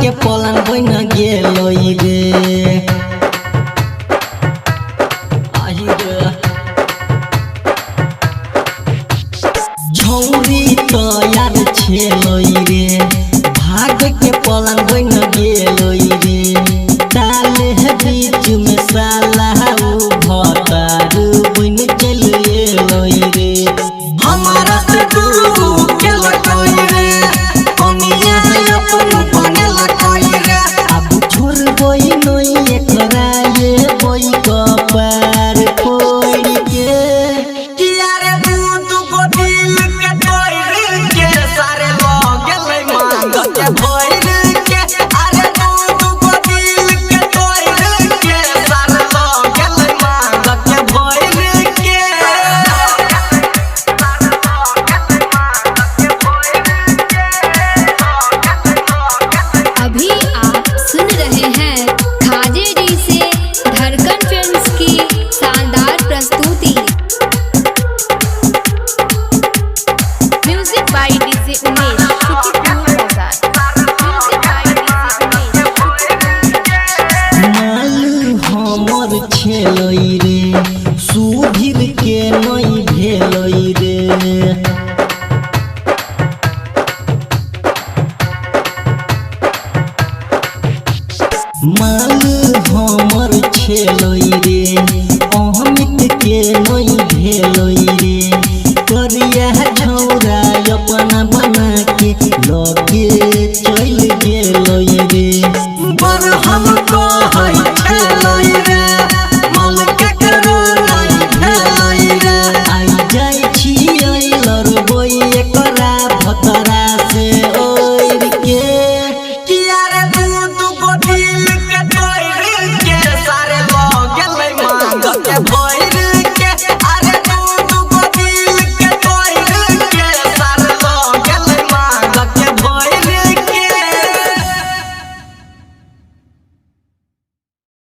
के पलन बन गेलोई रे आही रे झौरी तो यार छेलोई रे भाग के पलन बन गेलोई रे ताले बीच में साला भतारू बन चल गेलोई रे हमारा से गुरु के लकोई रे कनिया अपन बने लकोई रे अब छोड़ बोई नई एकरा ये बोई कपार फोड़ के किया रे तू को दिल के तोड़ के सारे लोग गेलै मांग के भोर के अरे तू को दिल के तोड़ के सारे लोग गेलै मांग के भोर के अभी आप सुन रहे हैं खाजे डी से धड़कन फिल्म्स की शानदार प्रस्तुति। म्यूजिक बाय डीजे उमेश शुक्रिया बाजार। म्यूजिक बाय डीजे उमेश मालू हमर छेलोई रे सुधीर के नई भेलोई रे मालू हमर छेलोई रे अहमित के नई भेलोई रे करिया झौरा